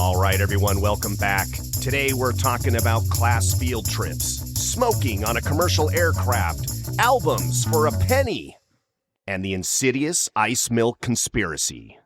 All right, everyone, welcome back. Today we're talking about class field trips, smoking on a commercial aircraft, albums for a penny, and the insidious ice milk conspiracy.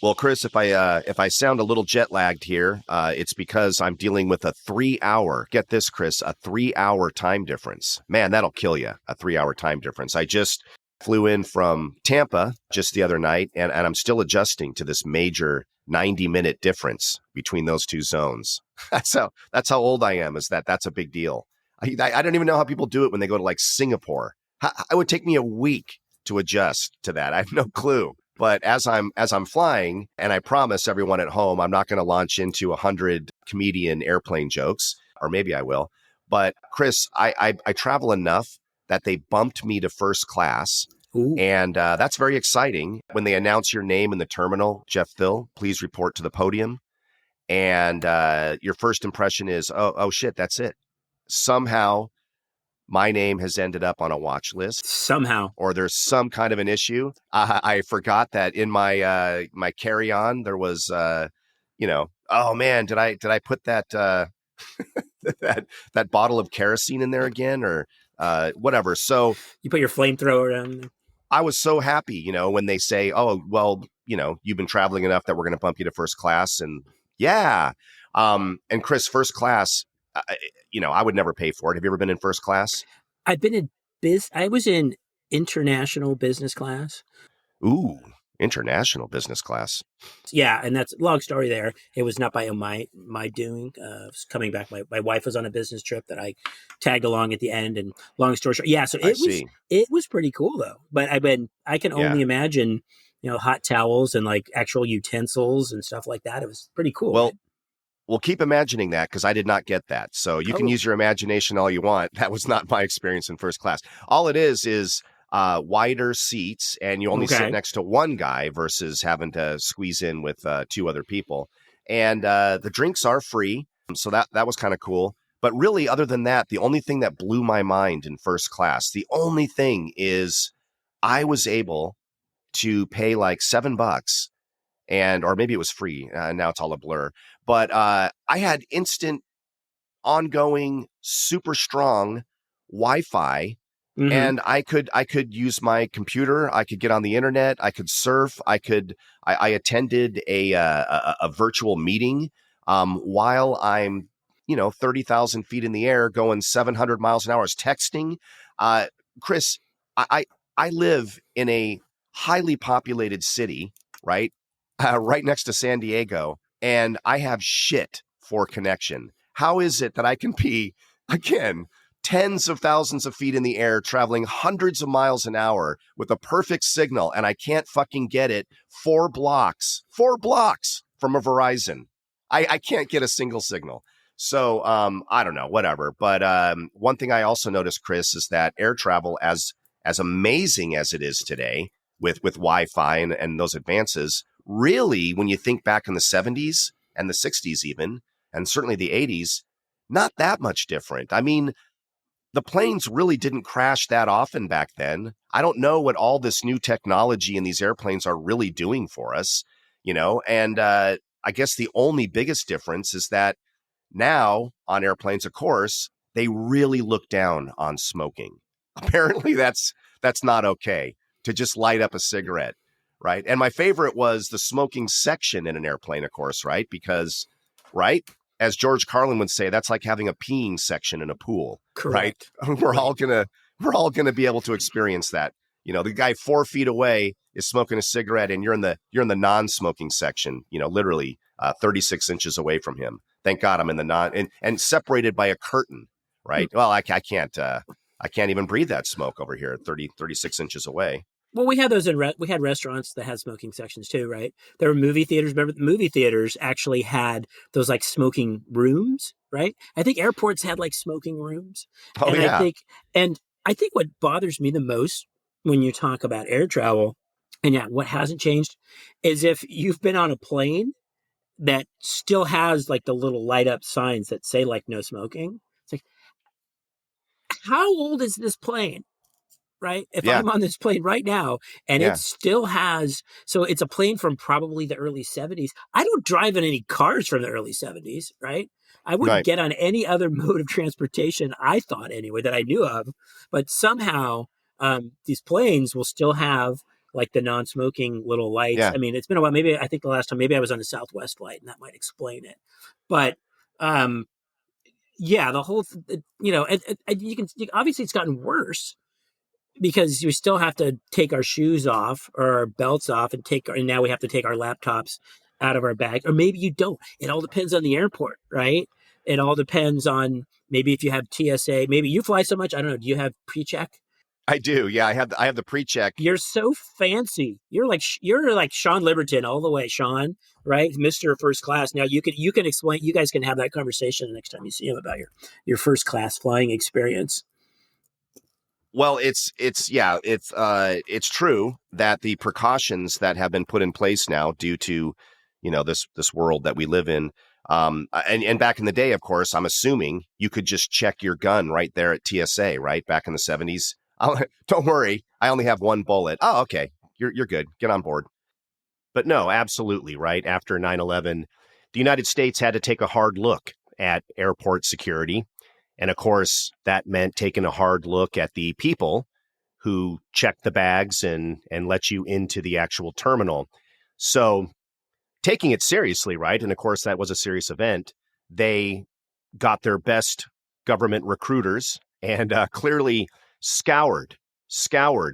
Well, Chris, if I sound a little jet lagged here, it's because I'm dealing with a 3-hour, get this, Chris, a 3-hour time difference. Man, that'll kill you, a 3-hour time difference. I just flew in from Tampa just the other night, and I'm still adjusting to this major 90-minute difference between those two zones. That's how old I am, that's a big deal. I don't even know how people do it when they go to like Singapore. It would take me a week to adjust to that. I have no clue. But as I'm flying, and I promise everyone at home, I'm not going to launch into 100 comedian airplane jokes, or maybe I will. But Chris, I travel enough that they bumped me to first class. Ooh. And that's very exciting. When they announce your name in the terminal, Jeff Thill, please report to the podium. And your first impression is, oh shit, that's it. Somehow my name has ended up on a watch list. Somehow. Or there's some kind of an issue. I forgot that in my my carry-on, there was, oh man, did I put that that bottle of kerosene in there again or whatever. So you put your flamethrower on. I was so happy, when they say, oh, well, you've been traveling enough that we're going to bump you to first class. And yeah. And Chris, first class, I would never pay for it. Have you ever been in first class? I've been in I was in international business class. Ooh, international business class. Yeah, and that's a long story there. It was not by my doing. Coming back, my wife was on a business trip that I tagged along at the end. And long story short, yeah. So it was pretty cool though. But I can only imagine, hot towels and like actual utensils and stuff like that. It was pretty cool. Well, keep imagining that because I did not get that. So you can use your imagination all you want. That was not my experience in first class. All it is wider seats, and you only sit next to one guy versus having to squeeze in with two other people. And the drinks are free, so that was kind of cool. But really, other than that, the only thing that blew my mind in first class, the only thing is I was able to pay like $7. Or maybe it was free. Now it's all a blur. But I had instant, ongoing, super strong Wi-Fi, and I could use my computer. I could get on the internet. I could surf. I attended a virtual meeting while I'm 30,000 feet in the air, going 700 miles an hour, texting. Chris, I live in a highly populated city, right? Right next to San Diego, and I have shit for connection. How is it that I can be, again, tens of thousands of feet in the air, traveling hundreds of miles an hour with a perfect signal, and I can't fucking get it 4 blocks from a Verizon? I can't get a single signal. So I don't know, whatever. But one thing I also noticed, Chris, is that air travel, as amazing as it is today with Wi-Fi and those advances, really, when you think back in the 70s and the 60s even, and certainly the 80s, not that much different. I mean, the planes really didn't crash that often back then. I don't know what all this new technology in these airplanes are really doing for us, and I guess the only biggest difference is that now on airplanes, of course, they really look down on smoking. Apparently that's not okay to just light up a cigarette. Right. And my favorite was the smoking section in an airplane, of course. Right. Because, right, as George Carlin would say, that's like having a peeing section in a pool. Correct. Right. We're all going to be able to experience that. The guy 4 feet away is smoking a cigarette and you're in the non-smoking section, literally 36 inches away from him. Thank God I'm in the and separated by a curtain. Right. Well, I can't even breathe that smoke over here 36 inches away. Well, we had those we had restaurants that had smoking sections too, right? There were movie theaters. Remember, the movie theaters actually had those like smoking rooms, right? I think airports had like smoking rooms. Oh, and I think what bothers me the most when you talk about air travel And yeah, what hasn't changed is if you've been on a plane that still has like the little light up signs that say like no smoking. It's like, how old is this plane? Right? If Yeah. I'm on this plane right now and it still has, so it's a plane from probably the early 70s. I don't drive in any cars from the early 70s, right? I wouldn't get on any other mode of transportation, I thought anyway, that I knew of. But somehow these planes will still have like the non-smoking little lights. Yeah. I mean, it's been a while. Maybe I think the last time, maybe I was on the Southwest flight and that might explain it. But yeah, the whole, you can obviously it's gotten worse because you still have to take our shoes off or our belts off and now we have to take our laptops out of our bag, or maybe you don't. It all depends on the airport, right? It all depends on maybe if you have TSA, maybe you fly so much. I don't know. Do you have pre-check? I do. Yeah. I have the pre-check. You're so fancy. You're like Sean Liberton all the way, Sean, right? Mr. First Class. Now you can explain, you guys can have that conversation the next time you see him about your first class flying experience. Well, it's true that the precautions that have been put in place now due to, this world that we live in, and back in the day, of course, I'm assuming you could just check your gun right there at TSA, right? Back in the 70s. Don't worry, I only have one bullet. Oh, okay, you're good. Get on board. But no, absolutely, right? After 9/11, the United States had to take a hard look at airport security. And of course, that meant taking a hard look at the people who check the bags and let you into the actual terminal. So taking it seriously, right? And of course, that was a serious event. They got their best government recruiters and clearly scoured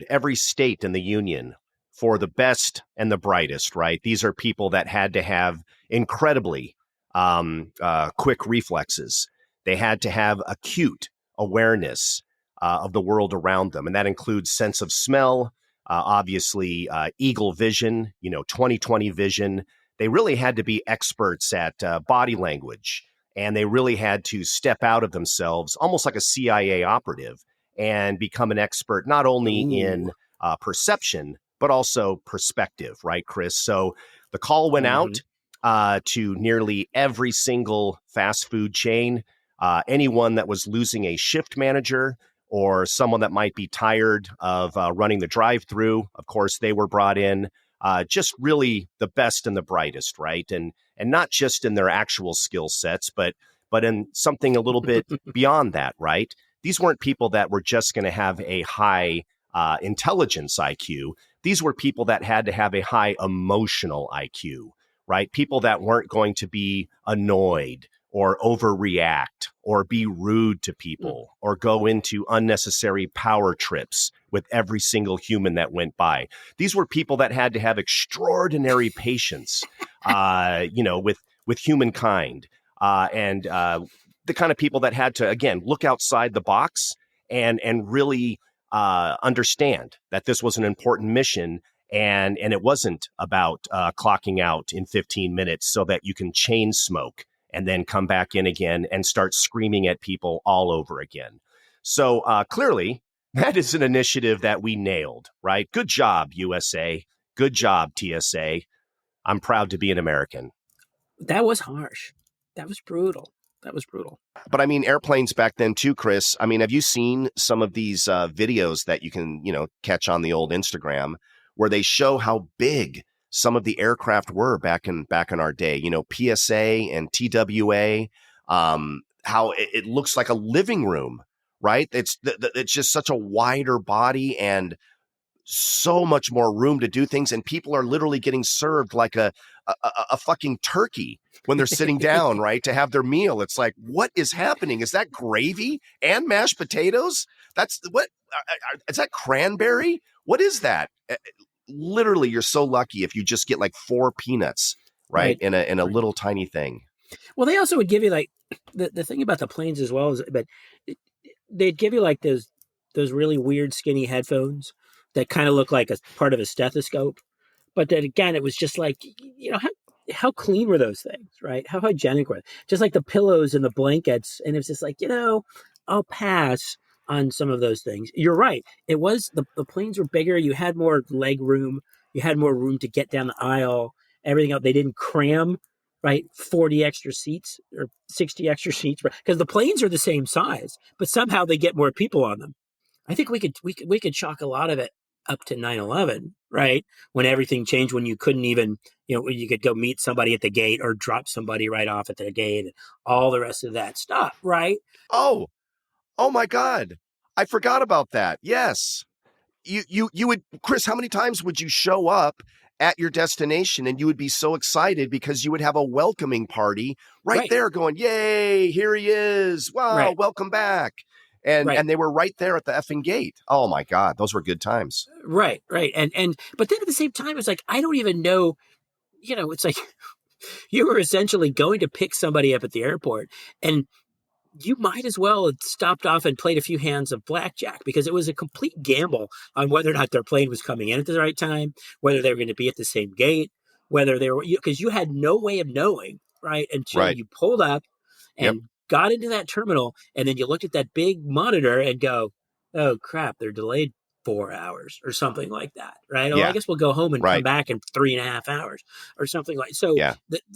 every state in the union for the best and the brightest, right? These are people that had to have incredibly quick reflexes. They had to have acute awareness of the world around them. And that includes sense of smell, obviously eagle vision, 20/20 vision. They really had to be experts at body language. And they really had to step out of themselves, almost like a CIA operative, and become an expert not only in perception, but also perspective, right, Chris? So the call went out to nearly every single fast food chain. Anyone that was losing a shift manager or someone that might be tired of running the drive-through, of course, they were brought in. Just really the best and the brightest, right? And not just in their actual skill sets, but in something a little bit beyond that, right? These weren't people that were just going to have a high intelligence IQ. These were people that had to have a high emotional IQ, right? People that weren't going to be annoyed or overreact or be rude to people or go into unnecessary power trips with every single human that went by. These were people that had to have extraordinary patience, with humankind, and the kind of people that had to, again, look outside the box and really understand that this was an important mission. And it wasn't about clocking out in 15 minutes so that you can chain smoke and then come back in again and start screaming at people all over again. So clearly, that is an initiative that we nailed, right? Good job, USA. Good job, TSA. I'm proud to be an American. That was harsh. That was brutal. But I mean, airplanes back then too, Chris. I mean, have you seen some of these videos that you can, catch on the old Instagram where they show how big some of the aircraft were back in our day, PSA and TWA, how it looks like a living room, right? It's just such a wider body and so much more room to do things. And people are literally getting served like a fucking turkey when they're sitting down, right, to have their meal. It's like, what is happening? Is that gravy and mashed potatoes? That's what, is that cranberry? What is that? Literally, you're so lucky if you just get like 4 peanuts, right? In a little tiny thing. Well, they also would give you like the thing about the planes as well but they'd give you like those really weird skinny headphones that kind of look like a part of a stethoscope. But then again, it was just like, how clean were those things, right? How hygienic were they? Just like the pillows and the blankets. And it was just like, I'll pass on some of those things. You're right. It was the planes were bigger. You had more leg room. You had more room to get down the aisle, everything else. They didn't cram, right? 40 extra seats or 60 extra seats, because the planes are the same size, but somehow they get more people on them. I think we could chalk a lot of it up to 9/11, right? When everything changed, when you couldn't even, you could go meet somebody at the gate or drop somebody right off at the gate, and all the rest of that stuff, right? Oh my God. I forgot about that. Yes. You would, Chris, how many times would you show up at your destination and you would be so excited because you would have a welcoming party right there going, yay, here he is. Wow, welcome back. And they were right there at the effing gate. Oh my God, those were good times. Right. And but then at the same time, it's like, I don't even know, it's like you were essentially going to pick somebody up at the airport, and you might as well have stopped off and played a few hands of blackjack, because it was a complete gamble on whether or not their plane was coming in at the right time, whether they were going to be at the same gate, whether they were, because you had no way of knowing, right? Until you pulled up and got into that terminal, and then you looked at that big monitor and go, oh crap, they're delayed 4 hours or something like that, right? Oh, I guess we'll go home and come back in 3.5 hours or something like. So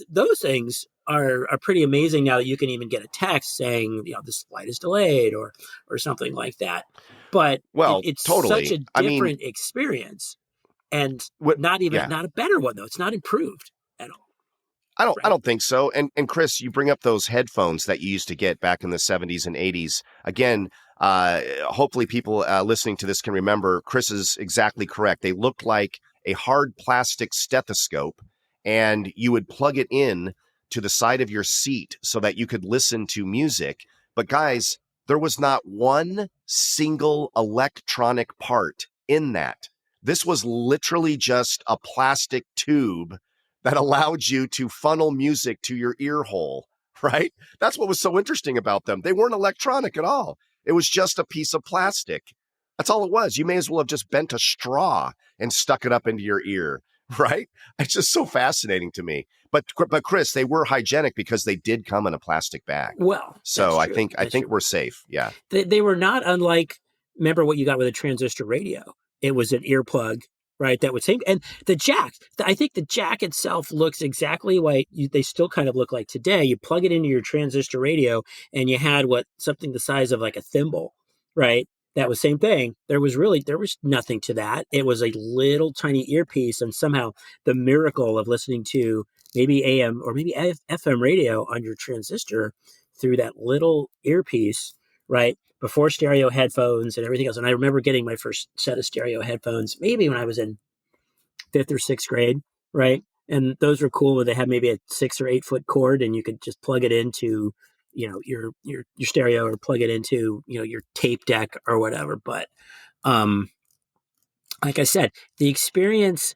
those things are pretty amazing now, that you can even get a text saying, this flight is delayed or something like that. But it's such a different experience, and not a better one though. It's not improved at all. I don't think so. And Chris, you bring up those headphones that you used to get back in the 70s and 80s. Again, hopefully people listening to this can remember. Chris is exactly correct. They looked like a hard plastic stethoscope, and you would plug it in to the side of your seat so that you could listen to music. But guys, there was not one single electronic part in that. This was literally just a plastic tube that allowed you to funnel music to your ear hole, right? That's what was so interesting about them. They weren't electronic at all. It was just a piece of plastic. That's all it was. You may as well have just bent a straw and stuck it up into your ear, right? It's just so fascinating to me. But Chris, they were hygienic because they did come in a plastic bag. Well, so I think we're safe. Yeah. They were not unlike, remember what you got with a transistor radio. It was an earplug, right? That would same. And the jack, I think the jack itself looks exactly like they still kind of look like today. You plug it into your transistor radio, and you had something the size of like a thimble, right? That was same thing. There was nothing to that. It was a little tiny earpiece, and somehow the miracle of listening to maybe AM or maybe FM radio on your transistor through that little earpiece, right? Before stereo headphones and everything else. And I remember getting my first set of stereo headphones maybe when I was in 5th or 6th grade, right? And those were cool, where they had maybe a 6 or 8 foot cord, and you could just plug it into, your stereo, or plug it into, your tape deck or whatever. But like I said, the experience,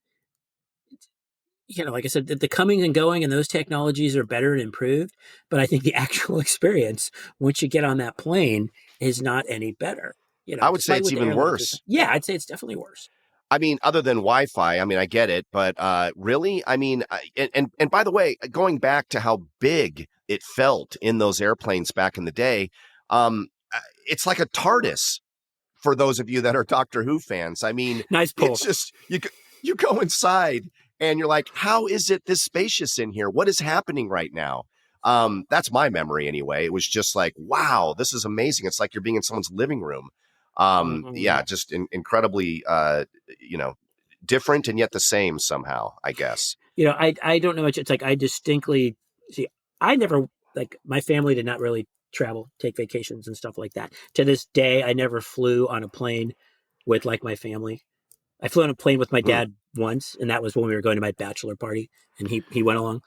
like I said, the coming and going and those technologies are better and improved. But I think the actual experience, once you get on that plane, is not any better. I would say it's even worse. Yeah, I'd say it's definitely worse. I mean, other than Wi-Fi, I mean, I get it, but really, I mean, and by the way, going back to how big it felt in those airplanes back in the day, it's like a Tardis for those of you that are Doctor Who fans. I mean, nice pull. It's just you go inside and you're like, how is it this spacious in here? What is happening right now? That's my memory anyway. It was just like, wow, this is amazing. It's like you're being in someone's living room. Yeah, just incredibly, different and yet the same somehow, I guess. I don't know much. It's like, I distinctly see, I never, like, my family did not really travel, take vacations and stuff like that. To this day, I never flew on a plane with like my family. I flew on a plane with my dad once, and that was when we were going to my bachelor party, and he went along.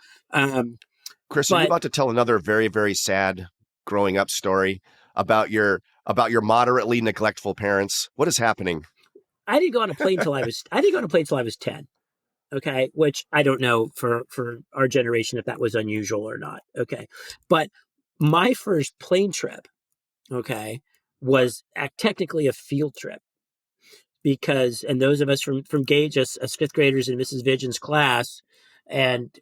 Chris, are you about to tell another very, very sad growing up story about your moderately neglectful parents? What is happening? I didn't go on a plane till I was 10. Okay. Which I don't know for our generation, if that was unusual or not. Okay. But my first plane trip, okay, was technically a field trip, because, and those of us from Gage, as 5th graders in Mrs. Vigen's class, and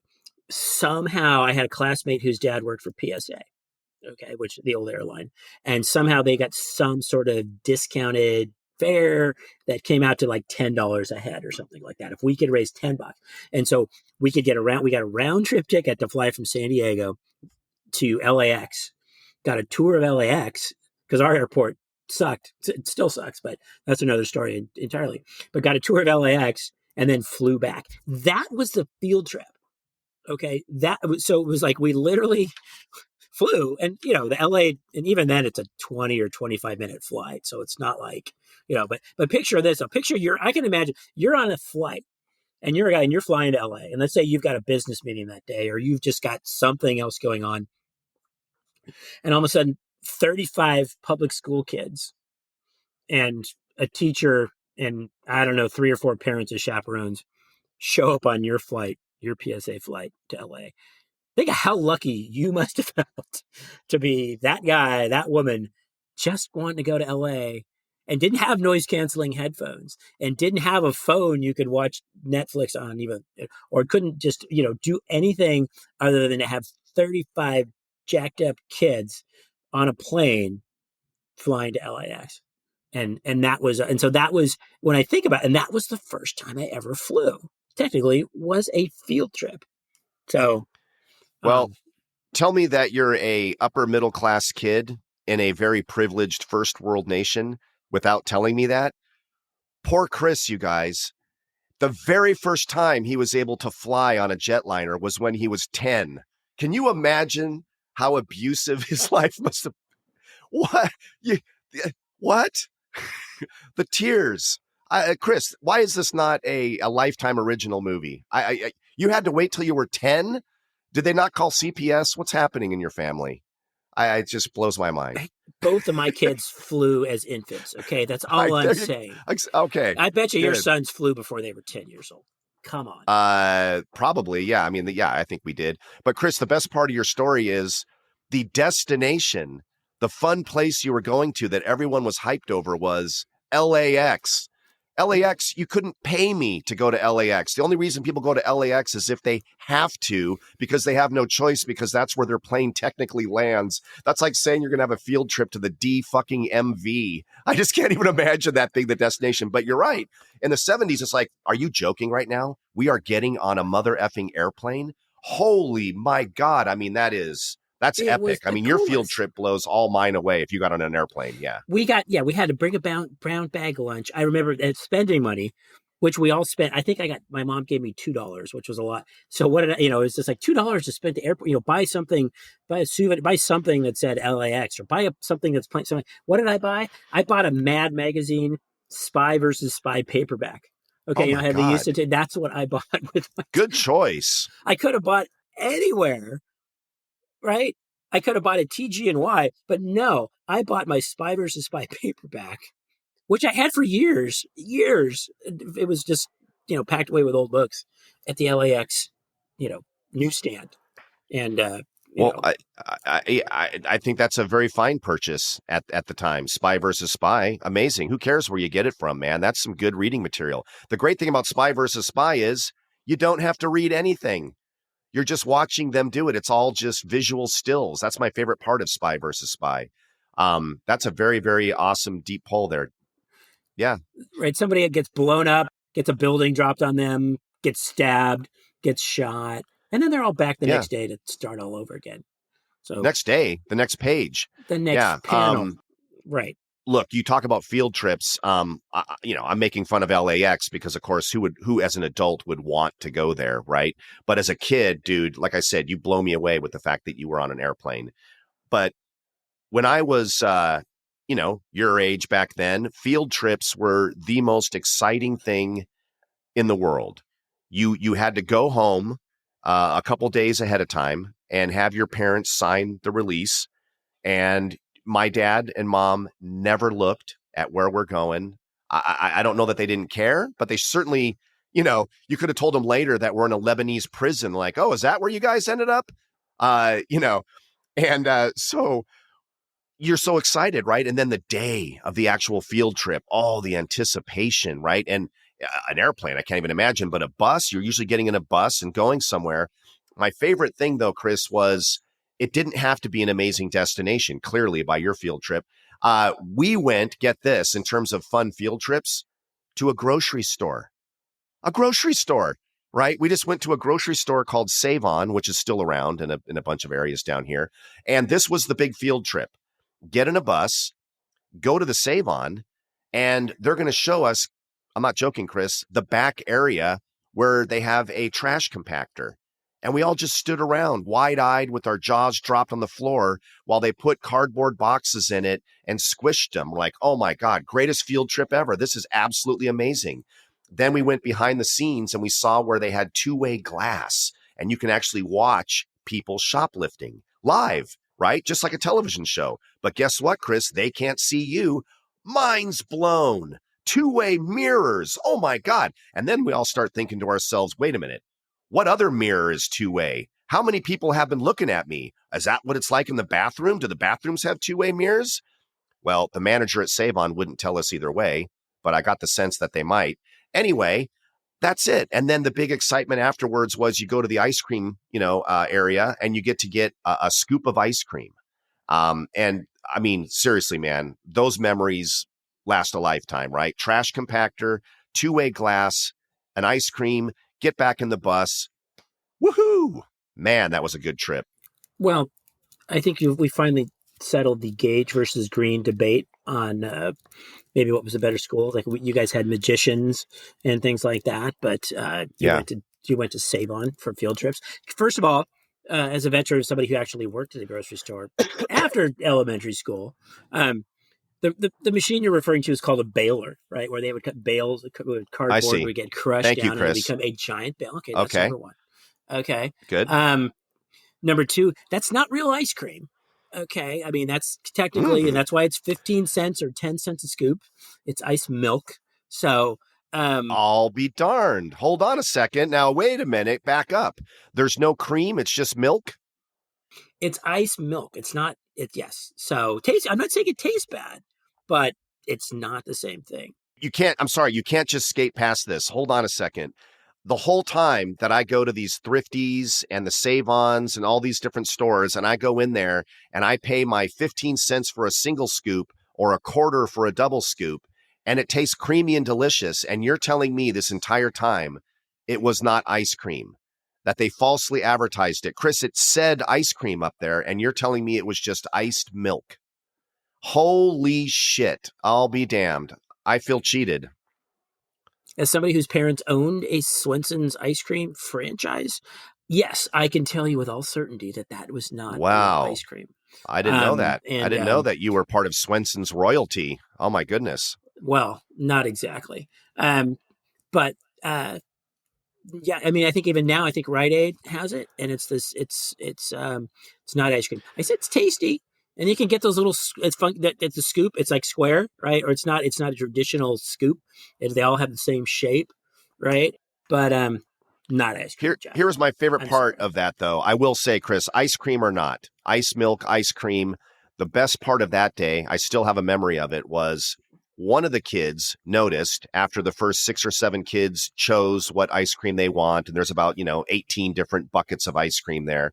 somehow I had a classmate whose dad worked for PSA. Okay, which the old airline, and somehow they got some sort of discounted fare that came out to like $10 a head or something like that. If we could raise $10. And so we got a round trip ticket to fly from San Diego to LAX, got a tour of LAX because our airport sucked. It still sucks, but that's another story entirely. But got a tour of LAX and then flew back. That was the field trip. Okay. So it was like we literally flew, and the LA, and even then it's a 20 or 25-minute flight. So it's not like, but picture this. I can imagine you're on a flight and you're a guy and you're flying to LA. And let's say you've got a business meeting that day, or you've just got something else going on. And all of a sudden 35 public school kids and a teacher and I don't know, 3 or 4 parents as chaperones show up on your flight, your PSA flight to LA. Think of how lucky you must have felt to be that guy, that woman, just wanting to go to LA and didn't have noise canceling headphones and didn't have a phone you could watch Netflix on even, or couldn't just, do anything other than to have 35 jacked up kids on a plane flying to LAX. And so that was when I think about it, and that was the first time I ever flew. Technically was a field trip. So, well, tell me that you're a upper middle class kid in a very privileged first world nation without telling me that. Poor Chris, you guys. The very first time he was able to fly on a jetliner was when he was 10. Can you imagine how abusive his life must have? What? The tears. Chris, why is this not a Lifetime original movie? You had to wait till you were 10? Did they not call CPS? What's happening in your family? It just blows my mind. Both of my kids flew as infants. Okay, that's all I'm saying. Okay. I bet you your sons flew before they were 10 years old. Come on. Probably, yeah. I mean, I think we did. But Chris, the best part of your story is the destination, the fun place you were going to that everyone was hyped over was LAX. LAX, you couldn't pay me to go to LAX. The only reason people go to LAX is if they have to, because they have no choice, because that's where their plane technically lands. That's like saying you're going to have a field trip to the DMV. I just can't even imagine that being the destination. But you're right. In the 70s, it's like, are you joking right now? We are getting on a mother effing airplane? Holy my God. I mean, that's epic. I mean, your field trip blows all mine away if you got on an airplane. Yeah. We had to bring a brown bag of lunch. I remember spending money, which we all spent. I think my mom gave me $2, which was a lot. So what did it's just like $2 to spend at the airport, buy something, buy a souvenir, buy something that said LAX, or buy something that's playing something. What did I buy? I bought a Mad Magazine Spy versus Spy paperback. Okay. They used to that's what I bought with my good choice. I could have bought anywhere. Right? I could have bought a TG&Y, but no, I bought my Spy versus Spy paperback, which I had for years. It was just, packed away with old books at the LAX, newsstand. And, I think that's a very fine purchase at the time. Spy versus Spy. Amazing. Who cares where you get it from, man? That's some good reading material. The great thing about Spy versus Spy is you don't have to read anything. You're just watching them do it. It's all just visual stills. That's my favorite part of Spy versus Spy. That's a very, very awesome deep pull there. Yeah. Right. Somebody gets blown up, gets a building dropped on them, gets stabbed, gets shot, and then they're all back the next day to start all over again. So next day, the next page. The next panel. Right. Look, you talk about field trips. I'm making fun of LAX because, of course, who as an adult would want to go there, right? But as a kid, dude, like I said, you blow me away with the fact that you were on an airplane. But when I was, your age back then, field trips were the most exciting thing in the world. You had to go home a couple days ahead of time and have your parents sign the release, and my dad and mom never looked at where we're going. I don't know that they didn't care, but they certainly, you could have told them later that we're in a Lebanese prison. Like, oh, is that where you guys ended up? So you're so excited, right? And then the day of the actual field trip, all the anticipation, right? And an airplane, I can't even imagine, but a bus, you're usually getting in a bus and going somewhere. My favorite thing, though, Chris, was it didn't have to be an amazing destination, clearly, by your field trip. We went, get this, in terms of fun field trips, to a grocery store. A grocery store, right? We just went to a grocery store called Savon, which is still around in a bunch of areas down here. And this was the big field trip. Get in a bus, go to the Savon, and they're going to show us, I'm not joking, Chris, the back area where they have a trash compactor. And we all just stood around wide-eyed with our jaws dropped on the floor while they put cardboard boxes in it and squished them. Like, oh my God, greatest field trip ever. This is absolutely amazing. Then we went behind the scenes and we saw where they had two-way glass and you can actually watch people shoplifting live, right? Just like a television show. But guess what, Chris? They can't see you. Mind's blown. Two-way mirrors. Oh my God. And then we all start thinking to ourselves, wait a minute. What other mirror is two-way? How many people have been looking at me? Is that what it's like in the bathroom? Do the bathrooms have two-way mirrors? Well, the manager at Savon wouldn't tell us either way, but I got the sense that they might. Anyway, that's it. And then the big excitement afterwards was you go to the ice cream, area and you get to get a scoop of ice cream. And I mean, seriously, man, those memories last a lifetime, right? Trash compactor, two-way glass, an ice cream, get back in the bus. Woohoo! Man, that was a good trip. Well, I think we finally settled the Gage versus Green debate on maybe what was a better school. Like you guys had magicians and things like that, but you went to Savon for field trips. First of all, as a veteran, somebody who actually worked at a grocery store after elementary school, the machine you're referring to is called a baler, right? Where they would cut bales with cardboard, would get crushed down and would become a giant bale. Okay, that's number one. Okay, good. Number two, that's not real ice cream. Okay, I mean that's technically, and that's why it's 15 cents or 10 cents a scoop. It's ice milk. So I'll be darned. Hold on a second. Now wait a minute. Back up. There's no cream. It's just milk. It's ice milk. It's not. Yes. So taste. I'm not saying it tastes bad, but it's not the same thing. You can't. I'm sorry. You can't just skate past this. Hold on a second. The whole time that I go to these Thrifties and the Savons and all these different stores, and I go in there and I pay my 15 cents for a single scoop or a quarter for a double scoop, and it tastes creamy and delicious. And you're telling me this entire time it was not ice cream, that they falsely advertised it. Chris, it said ice cream up there, and you're telling me it was just iced milk. Holy shit. I'll be damned. I feel cheated. As somebody whose parents owned a Swensen's ice cream franchise, yes, I can tell you with all certainty that was not ice cream. I didn't know that. I didn't know that you were part of Swensen's royalty. Oh my goodness. Well, not exactly. But yeah, I mean, I think even now, I think Rite Aid has it, and it's not ice cream. I said it's tasty, and you can get those little. It's fun. It's a scoop. It's like square, right? Or it's not a traditional scoop. They all have the same shape, right? But not ice cream. Here was my favorite part of that, though. I will say, Chris, ice cream or not, ice milk, ice cream. The best part of that day, I still have a memory of it, was one of the kids noticed after the first 6 or 7 kids chose what ice cream they want. And there's about, 18 different buckets of ice cream there.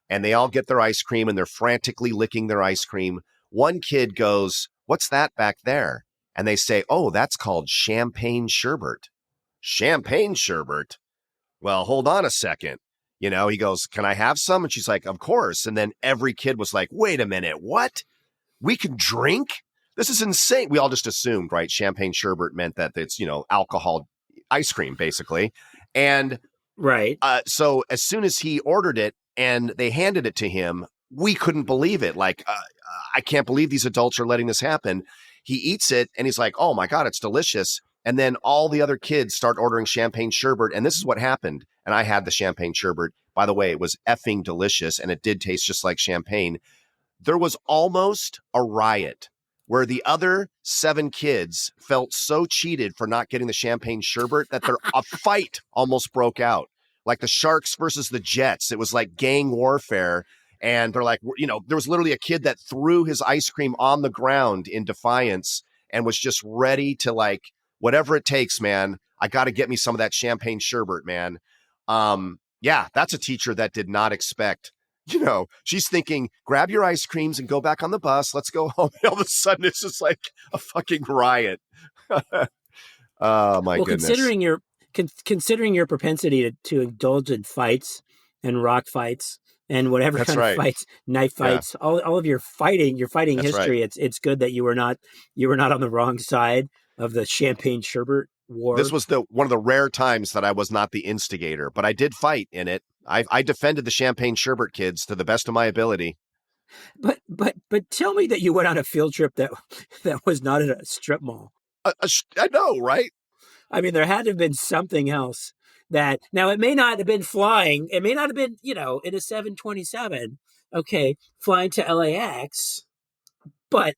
And they all get their ice cream and they're frantically licking their ice cream. One kid goes, "What's that back there?" And they say, "Oh, that's called champagne sherbet." Champagne sherbet? Well, hold on a second. He goes, "Can I have some?" And she's like, "Of course." And then every kid was like, "Wait a minute, what? We can drink? This is insane." We all just assumed, right? Champagne sherbet meant that it's, alcohol ice cream, basically. And right. So as soon as he ordered it and they handed it to him, we couldn't believe it. Like, I can't believe these adults are letting this happen. He eats it and he's like, "Oh my God, it's delicious." And then all the other kids start ordering champagne sherbet. And this is what happened. And I had the champagne sherbet. By the way, it was effing delicious. And it did taste just like champagne. There was almost a riot where the other 7 kids felt so cheated for not getting the champagne sherbet that a fight almost broke out. Like the Sharks versus the Jets. It was like gang warfare. And they're like, there was literally a kid that threw his ice cream on the ground in defiance and was just ready to, like, whatever it takes, man. I got to get me some of that champagne sherbet, man. Yeah, that's a teacher that did not expect she's thinking, grab your ice creams and go back on the bus. Let's go home. And all of a sudden, it's just like a fucking riot. Oh, my goodness. Considering your propensity to indulge in fights and rock fights and whatever kind of fights, knife fights, all of your fighting history, it's good that you were not on the wrong side of the champagne sherbet war. This was one of the rare times that I was not the instigator, but I did fight in it. I defended the champagne sherbet kids to the best of my ability. But tell me that you went on a field trip that was not at a strip mall. I know, right? I mean, there had to have been something else that, now it may not have been flying. It may not have been, in a 727, flying to LAX, but.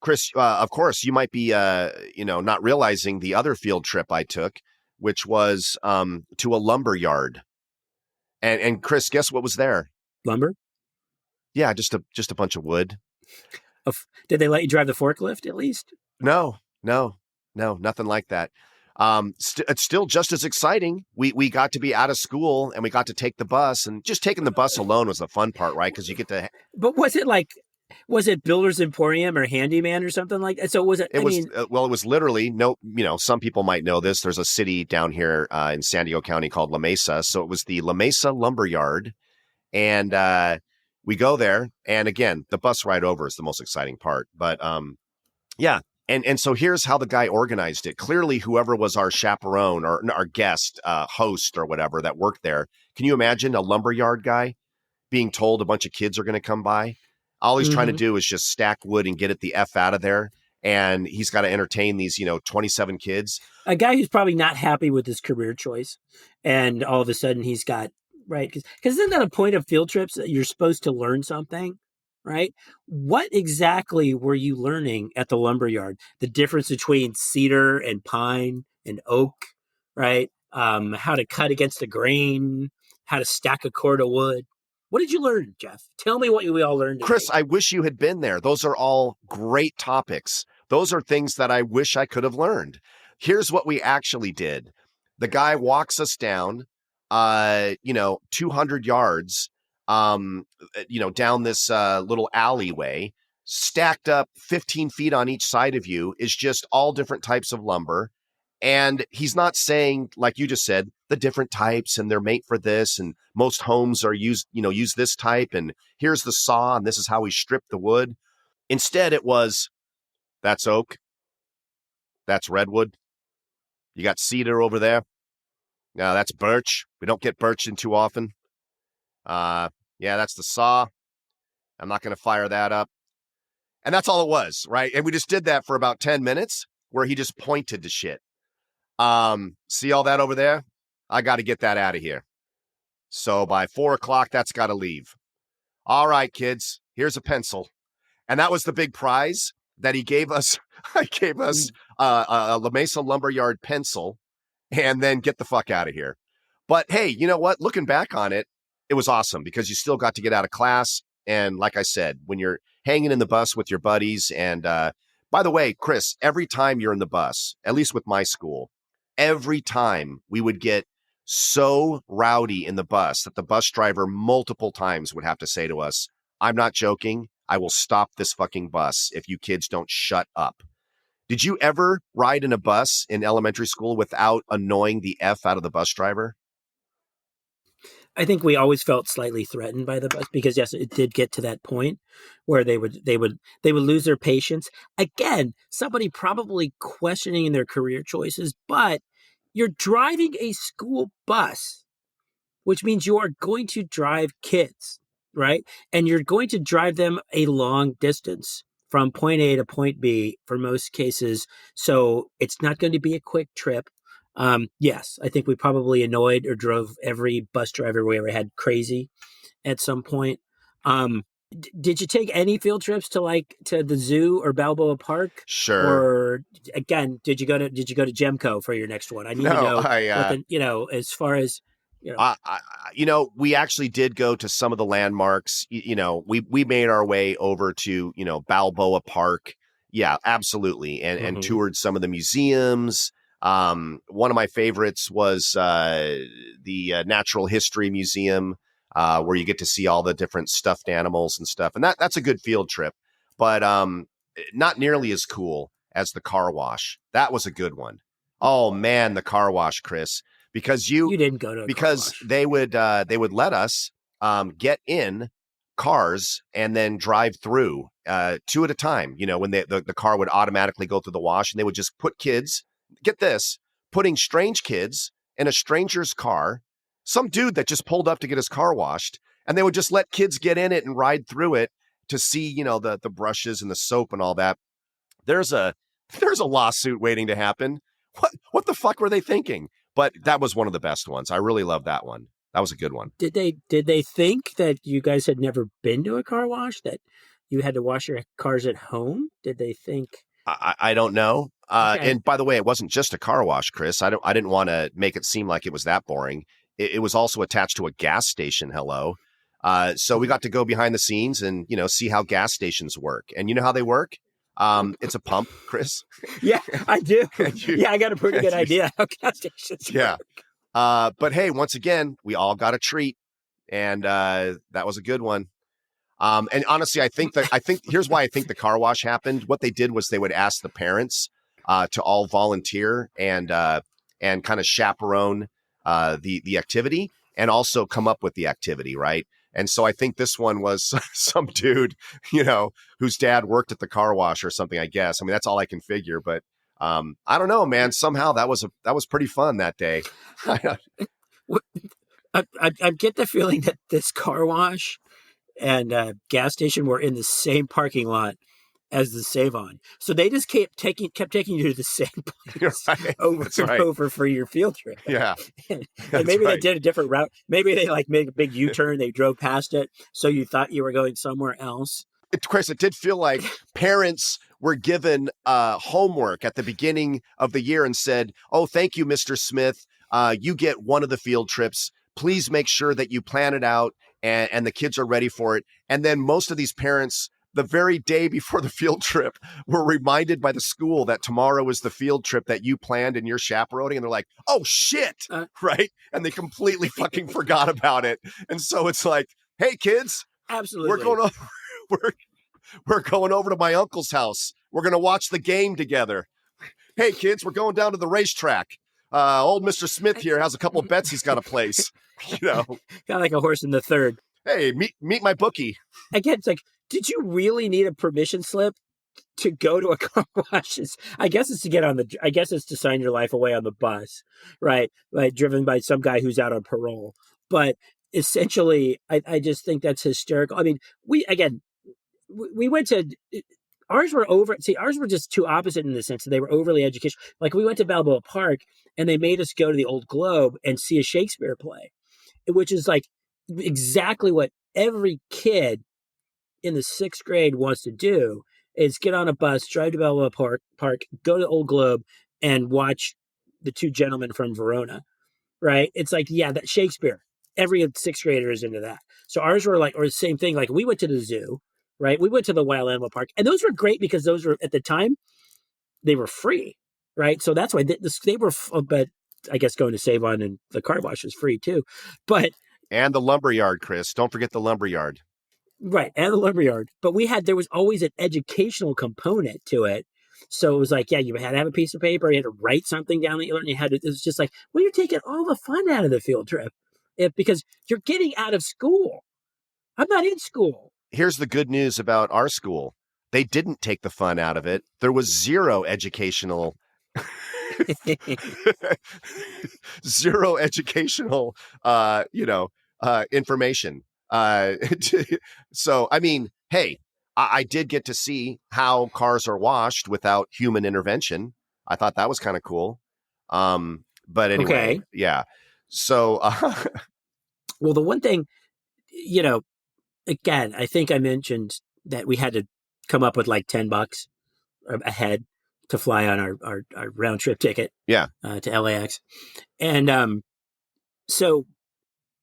Chris, of course, you might be, not realizing the other field trip I took, which was to a lumber yard. And Chris, guess what was there? Lumber? Yeah, just a bunch of wood. Did they let you drive the forklift at least? No, nothing like that. It's still just as exciting. We got to be out of school and we got to take the bus, and just taking the bus alone was the fun part, right? Because you get to. But was it Builder's Emporium or Handyman or something like that? So was it? It was literally some people might know this. There's a city down here in San Diego County called La Mesa. So it was the La Mesa Lumber Yard. And we go there. And again, the bus ride over is the most exciting part. But yeah. And so here's how the guy organized it. Clearly, whoever was our chaperone or our guest host or whatever that worked there. Can you imagine a lumberyard guy being told a bunch of kids are going to come by? All he's trying to do is just stack wood and get it the F out of there. And he's got to entertain these, 27 kids. A guy who's probably not happy with his career choice. And all of a sudden he's got, right? Because isn't that a point of field trips that you're supposed to learn something? Right? What exactly were you learning at the lumberyard? The difference between cedar and pine and oak, right? How to cut against the grain, how to stack a cord of wood. What did you learn, Jeff? Tell me what we all learned today. Chris, I wish you had been there. Those are all great topics. Those are things that I wish I could have learned. Here's what we actually did. The guy walks us down, 200 yards, down this little alleyway, stacked up 15 feet on each side of you is just all different types of lumber. And he's not saying, like you just said, the different types and they're made for this. And most homes are use this type. And here's the saw. And this is how we strip the wood. Instead, it was, that's oak. That's redwood. You got cedar over there. Now that's birch. We don't get birch in too often. Yeah, that's the saw. I'm not going to fire that up. And that's all it was, right? And we just did that for about 10 minutes where he just pointed to shit. See all that over there? I got to get that out of here. So by 4:00, that's got to leave. All right, kids, here's a pencil. And that was the big prize that he gave us. I gave us a La Mesa Lumberyard pencil, and then get the fuck out of here. But hey, you know what? Looking back on it, it was awesome because you still got to get out of class. And like I said, when you're hanging in the bus with your buddies, and by the way, Chris, every time you're in the bus, at least with my school, every time we would get so rowdy in the bus that the bus driver multiple times would have to say to us, I'm not joking. I will stop this fucking bus if you kids don't shut up. Did you ever ride in a bus in elementary school without annoying the F out of the bus driver? I think we always felt slightly threatened by the bus because, yes, it did get to that point where they would lose their patience. Again, somebody probably questioning their career choices, but you're driving a school bus, which means you are going to drive kids, right? And you're going to drive them a long distance from point A to point B for most cases. So it's not going to be a quick trip. Yes, I think we probably annoyed or drove every bus driver we ever had crazy at some point. Did you take any field trips to the zoo or Balboa Park? Sure. Or again, did you go to Gemco for your next one? I need to know, as far as, we actually did go to some of the landmarks. We made our way over to, Balboa Park. Yeah, absolutely. And toured some of the museums. One of my favorites was the Natural History Museum. where you get to see all the different stuffed animals and stuff. And that's a good field trip, but not nearly as cool as the car wash. That was a good one. Oh man, the car wash, Chris, because you didn't go to a car wash. they would let us get in cars and then drive through 2 at a time. You know, when the car would automatically go through the wash, and they would just put kids, get this, putting strange kids in a stranger's car, some dude that just pulled up to get his car washed, and they would just let kids get in it and ride through it to see, you know, the brushes and the soap and all that. There's a lawsuit waiting to happen. What the fuck were they thinking? But that was one of the best ones. I really love that one. That was a good one. Did they think that you guys had never been to a car wash, that you had to wash your cars at home? Did they think? I don't know. Okay. And by the way, it wasn't just a car wash, Chris. I didn't want to make it seem like it was that boring. It was also attached to a gas station. Hello. So we got to go behind the scenes and, you know, see how gas stations work. And you know how they work? It's a pump, Chris. Yeah, I do. Yeah, I got a pretty good idea how gas stations work. But hey, once again, we all got a treat, and that was a good one. And honestly, I think here's why I think the car wash happened. What they did was they would ask the parents to all volunteer and kind of chaperone the activity, and also come up with the activity, right? And so I think this one was some dude, you know, whose dad worked at the car wash or something, I guess. I mean, that's all I can figure. But I don't know, man. Somehow that was pretty fun that day. I get the feeling that this car wash and gas station were in the same parking lot as the Savon, so they just kept taking you to the same place over for your field trip. Yeah, and maybe they did a different route. Maybe they like made a big U-turn. They drove past it, so you thought you were going somewhere else. Chris, it did feel like parents were given homework at the beginning of the year and said, "Oh, thank you, Mr. Smith. You get one of the field trips. Please make sure that you plan it out and the kids are ready for it." And then most of these parents, the very day before the field trip, were reminded by the school that tomorrow is the field trip that you planned and you're chaperoning. And they're like, "Oh, shit." Right. And they completely fucking forgot about it. And so it's like, "Hey, kids, absolutely, we're going over to my uncle's house. We're going to watch the game together. Hey, kids, we're going down to the racetrack. Old Mr. Smith here has a couple of bets he's got to place." You know, kind of like a horse in the third. Hey, meet my bookie. Again, it's like, did you really need a permission slip to go to a car wash? I guess it's to sign your life away on the bus, right? Like driven by some guy who's out on parole. But essentially, I just think that's hysterical. I mean, we went to, ours were just too opposite in the sense that they were overly educational. Like we went to Balboa Park and they made us go to the Old Globe and see a Shakespeare play, which is like exactly what every kid in the 6th grade wants to do, is get on a bus, drive to Balboa Park, go to Old Globe and watch The Two Gentlemen from Verona, right? It's like, yeah, that Shakespeare, every 6th grader is into that. So ours were like, or the same thing, like we went to the zoo, right? We went to the Wild Animal Park, and those were great because those were, at the time, they were free, right? So that's why they were, but I guess going to Savon and the car wash was free too. And the lumberyard, Chris. Don't forget the lumberyard. Right, and the lumberyard. But there was always an educational component to it. So it was like, yeah, you had to have a piece of paper, you had to write something down that you learned. It was just like, well, you're taking all the fun out of the field trip because you're getting out of school. I'm not in school. Here's the good news about our school. They didn't take the fun out of it. There was zero educational information. So, I mean, hey, I did get to see how cars are washed without human intervention. I thought that was kind of cool. But anyway, yeah. So, well, the one thing, you know, again, I think I mentioned that we had to come up with like $10 a head to fly on our round trip ticket. Yeah. To LAX. And so,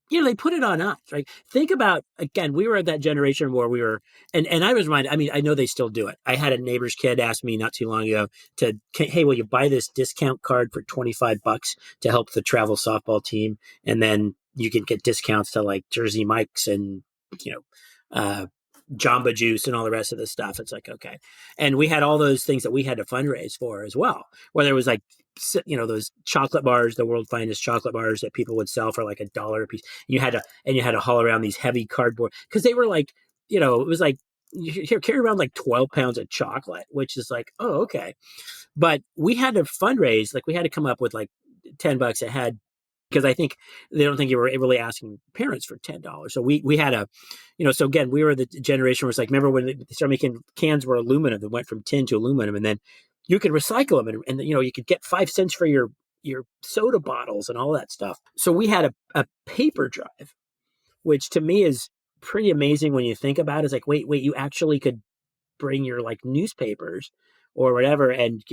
you know, they put it on us, right? Think about, again, we were at that generation where we were, and I was reminded, I mean, I know they still do it. I had a neighbor's kid ask me not too long ago hey, will you buy this discount card for $25 to help the travel softball team? And then you can get discounts to like Jersey Mike's and, Jamba Juice and all the rest of the stuff. It's like, okay. And we had all those things that we had to fundraise for as well, whether it was like, those chocolate bars, the world's finest chocolate bars that people would sell for like $1 a piece. You had to haul around these heavy cardboard, because they were like, it was like, you carry around like 12 pounds of chocolate, which is like, oh, okay. But we had to fundraise, like we had to come up with like $10 a head, because I think they don't think you were really asking parents for $10. So we had a, so again, we were the generation where it's like, remember when they started making cans were aluminum, that went from tin to aluminum, and then you could recycle them, and you could get 5 cents for your soda bottles and all that stuff. So we had a paper drive, which to me is pretty amazing when you think about it. It's like, wait, you actually could bring your like newspapers or whatever, and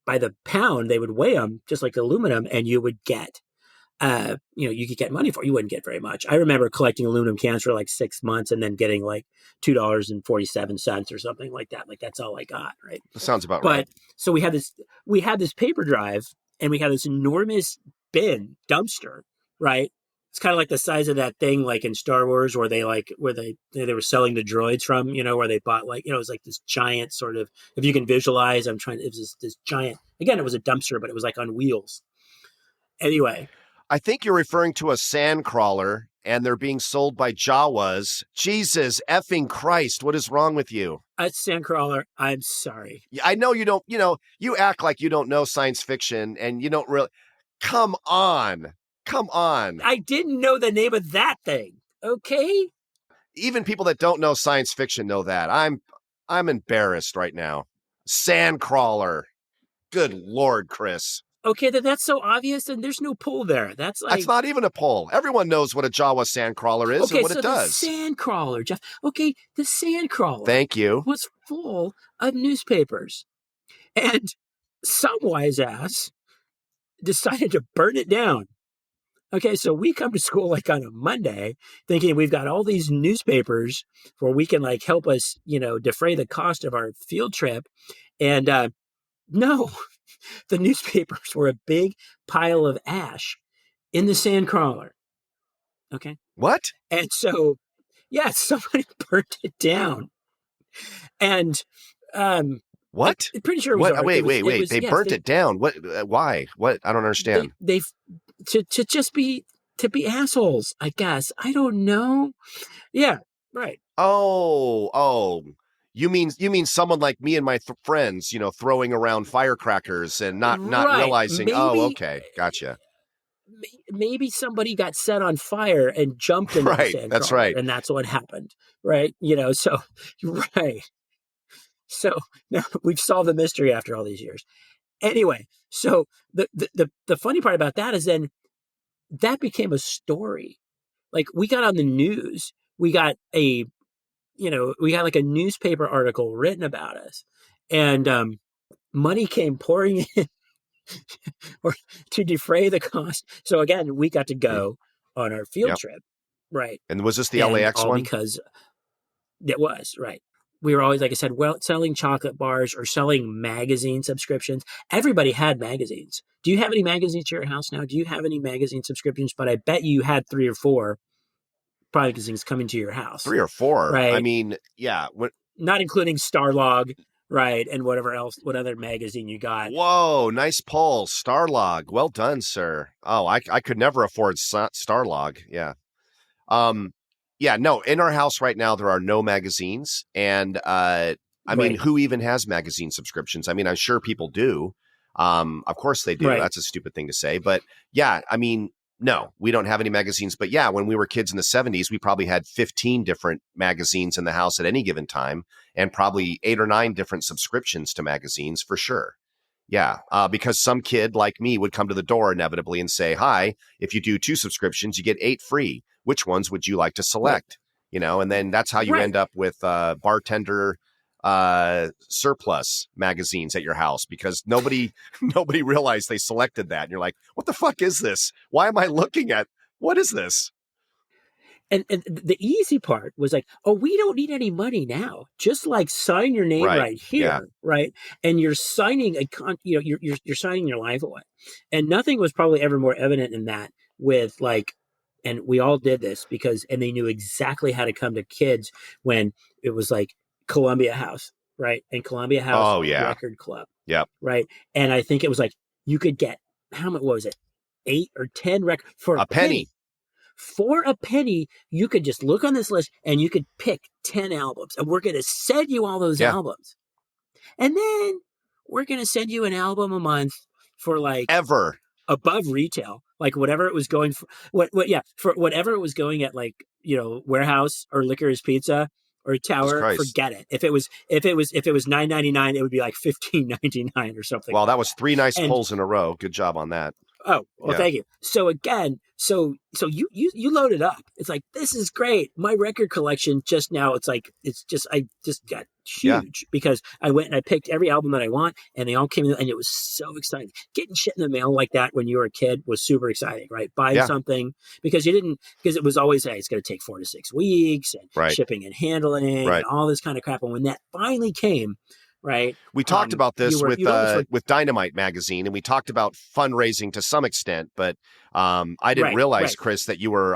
by the pound, they would weigh them just like aluminum, and you would get, you could get money for it. You wouldn't get very much. I remember collecting aluminum cans for like 6 months and then getting like $2.47 or something like that. Like that's all I got. Right. That sounds about right. So we had this paper drive, and we had this enormous dumpster, right? It's kind of like the size of that thing, like in Star Wars, where they were selling the droids from, where they bought like, it was like this giant sort of, if you can visualize, it was this giant, again, it was a dumpster, but it was like on wheels. Anyway. I think you're referring to a sand crawler, and they're being sold by Jawas. Jesus effing Christ, what is wrong with you? A sand crawler, I'm sorry. I know you don't, you act like you don't know science fiction, and you don't really, come on. I didn't know the name of that thing, okay? Even people that don't know science fiction know that. I'm embarrassed right now. Sand crawler. Good Lord, Chris. Okay, that's so obvious, and there's no pull there. That's not even a pull. Everyone knows what a Jawa sandcrawler is and what it does. The sandcrawler, Jeff. Okay, the sandcrawler. Thank you. Was full of newspapers, and some wise ass decided to burn it down. Okay, so we come to school like on a Monday, thinking we've got all these newspapers where we can like help us, defray the cost of our field trip, and no. The newspapers were a big pile of ash in the sandcrawler. Okay. What? And so, yeah, somebody burnt it down. And what? I'm pretty sure it was. What? Wait. They burnt it down. What? Why? What? I don't understand. They to be assholes, I guess. I don't know. Yeah. Right. Oh. You mean someone like me and my friends, throwing around firecrackers and not realizing, maybe, okay, gotcha. Maybe somebody got set on fire and jumped in the sand. That's right. And that's what happened, right? So, right. So now we've solved the mystery after all these years. Anyway, so the funny part about that is then that became a story. Like we got on the news, we got like a newspaper article written about us, and money came pouring in or to defray the cost. So again, we got to go on our field trip, right? And was this the LAX one? Because it was, right. We were always, like I said, selling chocolate bars or selling magazine subscriptions. Everybody had magazines. Do you have any magazines at your house now? Do you have any magazine subscriptions? But I bet you had 3 or 4. Probably because things coming to your house. 3 or 4. Right. I mean, yeah. Not including Starlog, right, and whatever else, what other magazine you got. Whoa, nice poll. Starlog. Well done, sir. Oh, I could never afford Starlog. Yeah. No, in our house right now, there are no magazines. And I mean, who even has magazine subscriptions? I mean, I'm sure people do. Of course they do. Right. That's a stupid thing to say. But yeah, I mean, no, we don't have any magazines. But yeah, when we were kids in the 70s, we probably had 15 different magazines in the house at any given time, and probably 8 or 9 different subscriptions to magazines for sure. Yeah, because some kid like me would come to the door inevitably and say, hi, if you do 2 subscriptions, you get 8 free. Which ones would you like to select? Right. And then that's how you end up with bartender surplus magazines at your house, because nobody realized they selected that. And you're like, what the fuck is this? Why am I looking at, what is this? And the easy part was like, oh, we don't need any money now. Just like sign your name right here, right? And you're signing you're signing your life away. And nothing was probably ever more evident in that with like And we all did this and they knew exactly how to come to kids when it was like Columbia House, right? And Columbia House Record Club. Yep. Right. And I think it was like, you could get, how much, what was it? 8 or 10 records for a penny. For a penny, you could just look on this list and you could pick 10 albums. And we're going to send you all those albums. And then we're going to send you an album a month for like ever above retail, like whatever it was going for, for whatever it was going at, like, Warehouse or Licorice Pizza or Tower. Forget it. If it was $9.99, it would be like $15.99 or something. Well, that was 3 nice polls in a row. Good job on that. Oh, well, thank you. So again, so you load it up. It's like, this is great. My record collection just now, I just got huge because I went and I picked every album that I want and they all came in and it was so exciting. Getting shit in the mail like that when you were a kid was super exciting, right? Buying something because it was always, hey, it's going to take 4 to 6 weeks and shipping and handling and all this kind of crap. And when that finally came, right. We talked about this with Dynamite magazine, and we talked about fundraising to some extent, but I didn't realize, Chris, that you were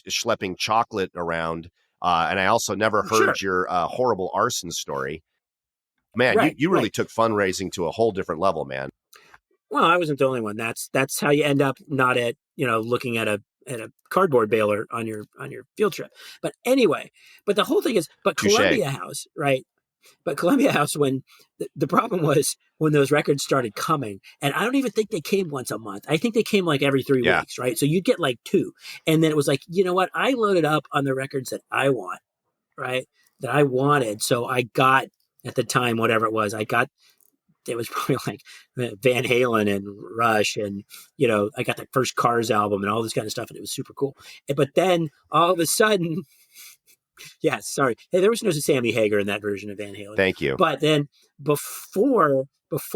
schlepping chocolate around, and I also never heard your horrible arson story. Man, you really took fundraising to a whole different level, man. Well, I wasn't the only one. That's how you end up not at looking at a cardboard baler on your field trip. But anyway, the whole thing is, Columbia House, right? But Columbia House, when the problem was when those records started coming, and I don't even think they came once a month. I think they came like every 3 weeks, right? So you'd get like 2. And then it was like, you know what? I loaded up on the records that I want, right? That I wanted. So I got, at the time, whatever it was, it was probably like Van Halen and Rush and, I got the first Cars album and all this kind of stuff. And it was super cool. But then all of a sudden... Yeah, sorry. Hey, there was no Sammy Hagar in that version of Van Halen. Thank you. But then before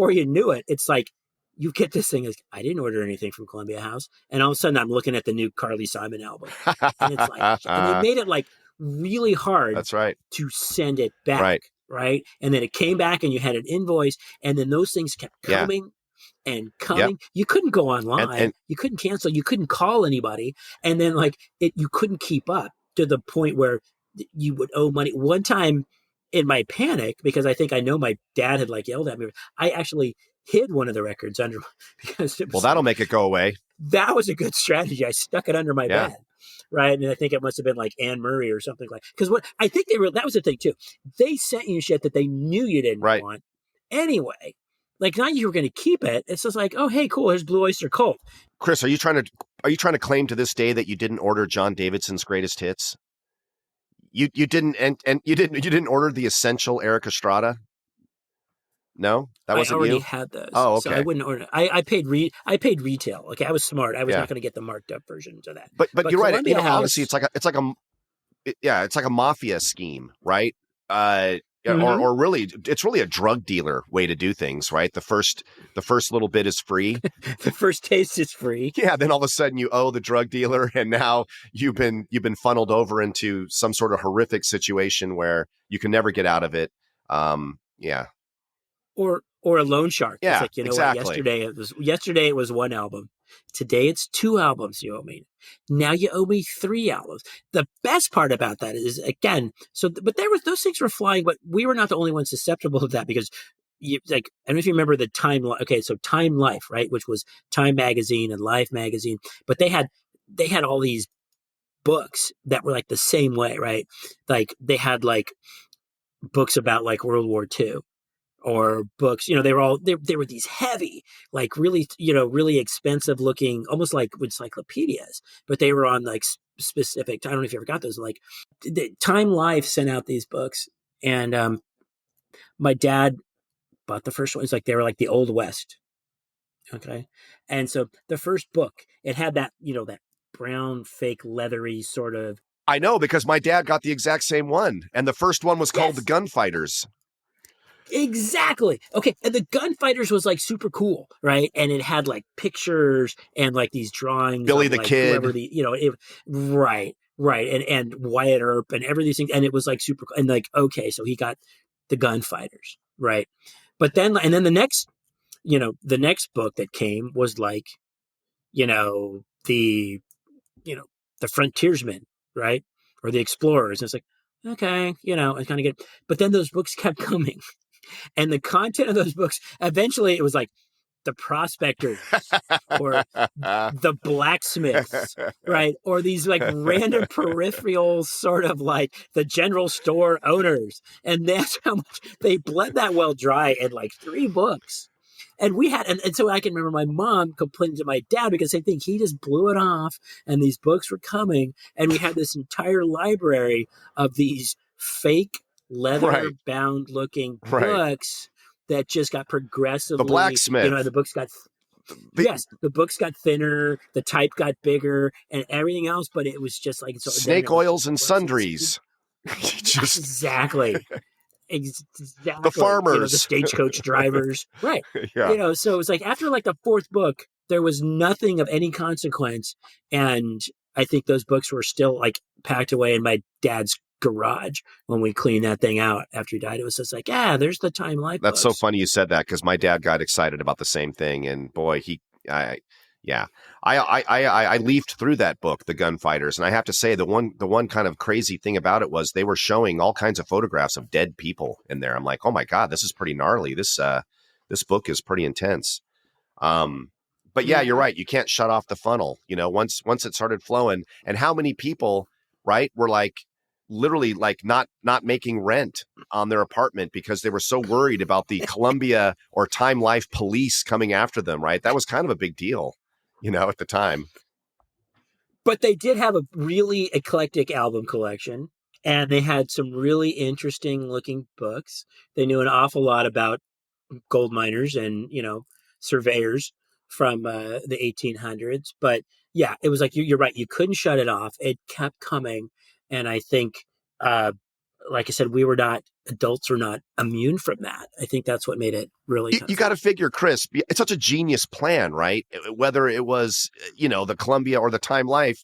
you knew it, it's like you get this thing like, I didn't order anything from Columbia House, and all of a sudden I'm looking at the new Carly Simon album, and it's like, and they made it like really hard. That's right. To send it back, right? And then it came back, and you had an invoice, and then those things kept coming. And coming, you couldn't go online, and you couldn't cancel, you couldn't call anybody, and then you couldn't keep up to the point where you would owe money. One time in my panic, because I think I know my dad had yelled at me, I actually hid one of the records under, because it was, that'll make it go away. That was a good strategy. I stuck it under my bed. Right. And I think it must have been like Anne Murray or something because what I think that was the thing too. They sent you shit that they knew you didn't want anyway. Like, not you were going to keep it. It's just like, oh, hey, cool. Here's Blue Oyster Cult. Chris, are you trying to claim to this day that you didn't order John Davidson's greatest hits? You didn't, and you didn't order the Essential Eric Estrada? No, that wasn't you. I already had those. Oh, okay. So I wouldn't order. I paid retail. Okay, I was smart. I was not going to get the marked up versions of that. But you're right. Honestly, it's like a mafia scheme, right? Or really, it's really a drug dealer way to do things, right? The first little bit is free. The first taste is free. Yeah. Then all of a sudden you owe the drug dealer, and now you've been funneled over into some sort of horrific situation where you can never get out of it. Yeah. Or a loan shark. Yeah, it's like, exactly. What? Yesterday it was 1 album. Today it's 2 albums you owe me. Now you owe me 3 albums. The best part about that is, again, but those things were flying, but we were not the only ones susceptible to that, because I don't know if you remember the Time. Okay, so Time Life, right, which was Time Magazine and Life Magazine, but they had all these books that were like the same way, right? Like they had books about World War II. Or books, they were these heavy, really, really expensive looking, almost like encyclopedias, but they were on specific. I don't know if you ever got those. Time Life sent out these books, and my dad bought the first one. It's they were the Old West, okay. And so the first book, it had that that brown, fake, leathery sort of. I know, because my dad got the exact same one, and the first one was called The Gunfighters. Exactly. Okay. And the Gunfighters was super cool, right? And it had pictures and these drawings. Billy the Kid. Right. And Wyatt Earp and every these things. And it was super cool. And okay, so he got the Gunfighters, right? But then, the next book that came was the the frontiersmen, right? Or the explorers. And it's like, okay, I kind of get it. But then those books kept coming. And the content of those books, eventually it was like the prospectors or the blacksmiths, right? Or these like random peripheral sort of like the general store owners. And that's how much they bled that well dry in like 3 books. And we had, and so I can remember my mom complaining to my dad because same thing, he just blew it off and these books were coming. And we had this entire library of these fake leather bound looking books that just got progressively, the blacksmith, the books got, the books got thinner, the type got bigger and everything else. But it was just like, snake oils and sundries. Exactly. Exactly. The farmers, the stagecoach drivers, right? Yeah. So it was like after like the 4th book, there was nothing of any consequence, and I think those books were still like packed away in my dad's garage when we cleaned that thing out after he died. It was just like, there's the Time Life. That's books. So funny you said that because my dad got excited about the same thing, and boy, I leafed through that book, The Gunfighters, and I have to say the one kind of crazy thing about it was they were showing all kinds of photographs of dead people in there. I'm like, oh my God, this is pretty gnarly. This book is pretty intense. But yeah, you're right. You can't shut off the funnel. Once it started flowing, and how many people, right, were like literally like not making rent on their apartment because they were so worried about the Columbia or Time Life police coming after them. Right, that was kind of a big deal. At the time. But they did have a really eclectic album collection, and they had some really interesting looking books. They knew an awful lot about gold miners and, surveyors from the 1800s. But yeah, it was like, you're right. You couldn't shut it off. It kept coming. And I think, like I said, adults are not immune from that. I think that's what made it really tough. You got to figure, Chris, it's such a genius plan, right? Whether it was, the Columbia or the Time Life,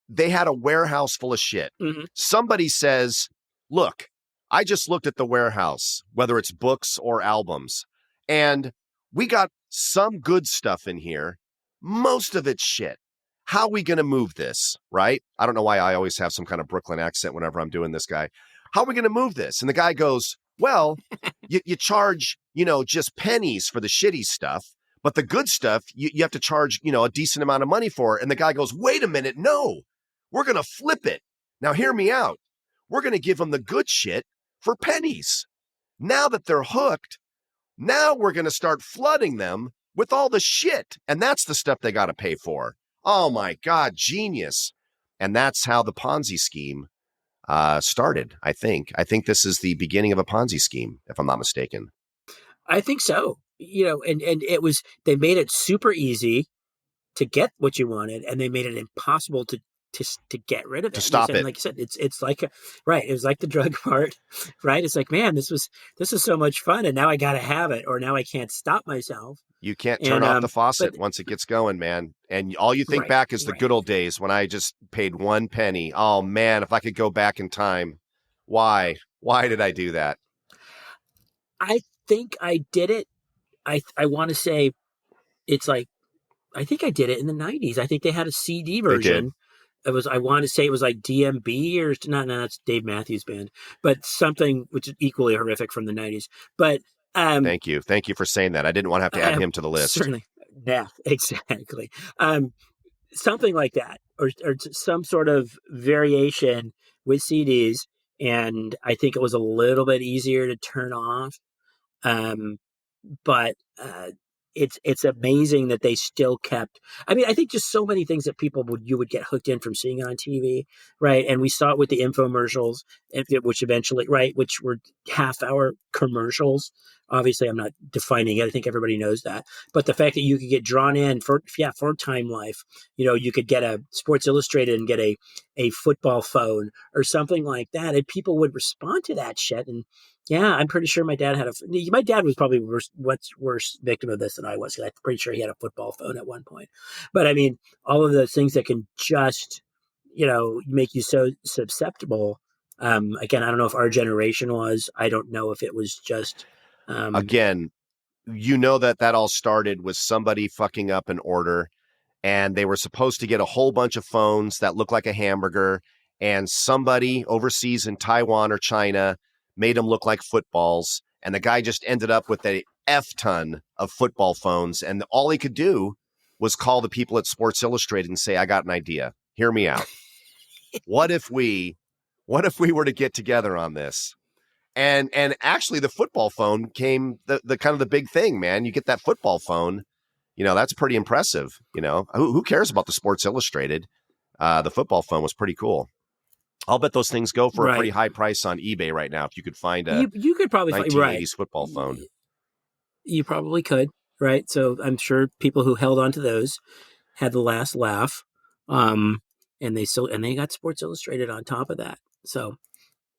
they had a warehouse full of shit. Mm-hmm. Somebody says, look, I just looked at the warehouse, whether it's books or albums, and we got some good stuff in here. Most of it's shit. How are we going to move this, right? I don't know why I always have some kind of Brooklyn accent whenever I'm doing this guy. How are we going to move this? And the guy goes, well, you charge, just pennies for the shitty stuff, but the good stuff, you have to charge, a decent amount of money for. And the guy goes, wait a minute, no, we're going to flip it. Now, hear me out. We're going to give them the good shit for pennies. Now that they're hooked, now we're going to start flooding them with all the shit. And that's the stuff they got to pay for. Oh, my God, genius. And that's how the Ponzi scheme started, I think. I think this is the beginning of a Ponzi scheme, if I'm not mistaken. I think so. And it was, they made it super easy to get what you wanted, and they made it impossible to get rid of it. To stop it. Like you said, it's like, it was like the drug part, right? It's like, man, this is so much fun, and now I got to have it, or now I can't stop myself. You can't turn off the faucet once it gets going, man. And all you think back is the good old days when I just paid 1 penny. Oh, man, if I could go back in time. Why? Why did I do that? I think I did it. I want to say it's like, I think I did it in the 90s. I think they had a CD version. I want to say it was like DMB or no, that's Dave Matthews Band, but something which is equally horrific from the 90s. But thank you for saying that. I didn't want to have to add him to the list. Certainly, yeah, exactly. Something like that, or some sort of variation with CDs, and I think it was a little bit easier to turn off. But it's amazing that they still kept. I mean, I think just so many things that you would get hooked in from seeing on TV, right? And we saw it with the infomercials, which eventually, which were half-hour commercials. Obviously, I'm not defining it. I think everybody knows that. But the fact that you could get drawn in for Time Life, you could get a Sports Illustrated and get a football phone or something like that, and people would respond to that shit. And yeah, I'm pretty sure my dad was probably worse victim of this than I was. I'm pretty sure he had a football phone at one point. But I mean, all of those things that can just, make you so susceptible. Again, I don't know if our generation was. I don't know if it was just. Again, that all started with somebody fucking up an order and they were supposed to get a whole bunch of phones that look like a hamburger, and somebody overseas in Taiwan or China made them look like footballs, and the guy just ended up with a F-ton of football phones, and all he could do was call the people at Sports Illustrated and say, I got an idea. Hear me out. What if we were to get together on this? And actually the football phone came the kind of the big thing, man. You get that football phone, that's pretty impressive. Who cares about the Sports Illustrated? The football phone was pretty cool. I'll bet those things go for a pretty high price on eBay right now. If you could find a you could probably 1980s football phone. You probably could, right? So I'm sure people who held on to those had the last laugh. And they got Sports Illustrated on top of that. So,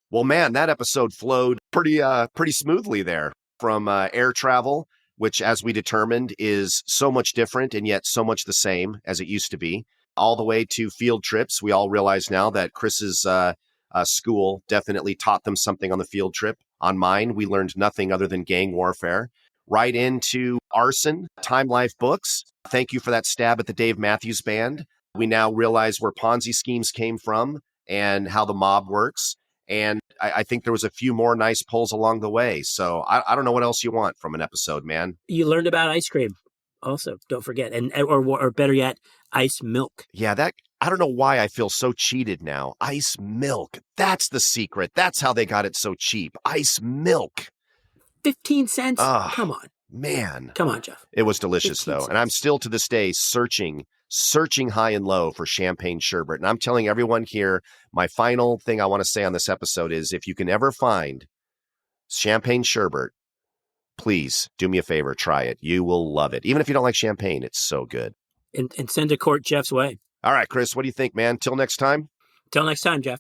well, man, that episode flowed pretty smoothly there from air travel, which, as we determined, is so much different and yet so much the same as it used to be, all the way to field trips. We all realize now that Chris's school definitely taught them something on the field trip. On mine, we learned nothing other than gang warfare. Right into arson, Time Life books. Thank you for that stab at the Dave Matthews Band. We now realize where Ponzi schemes came from and how the mob works. And I think there was a few more nice pulls along the way. So I don't know what else you want from an episode, man. You learned about ice cream also, don't forget. Or better yet, ice milk. Yeah, I don't know why I feel so cheated now. Ice milk. That's the secret. That's how they got it so cheap. Ice milk. 15 cents? Come on. Man. Come on, Jeff. It was delicious, though. Cents. And I'm still to this day searching high and low for champagne sherbet. And I'm telling everyone here, my final thing I want to say on this episode is if you can ever find champagne sherbet, please do me a favor, try it. You will love it. Even if you don't like champagne, it's so good. And send a quart Jeff's way. All right, Chris, what do you think, man? Till next time? Till next time, Jeff.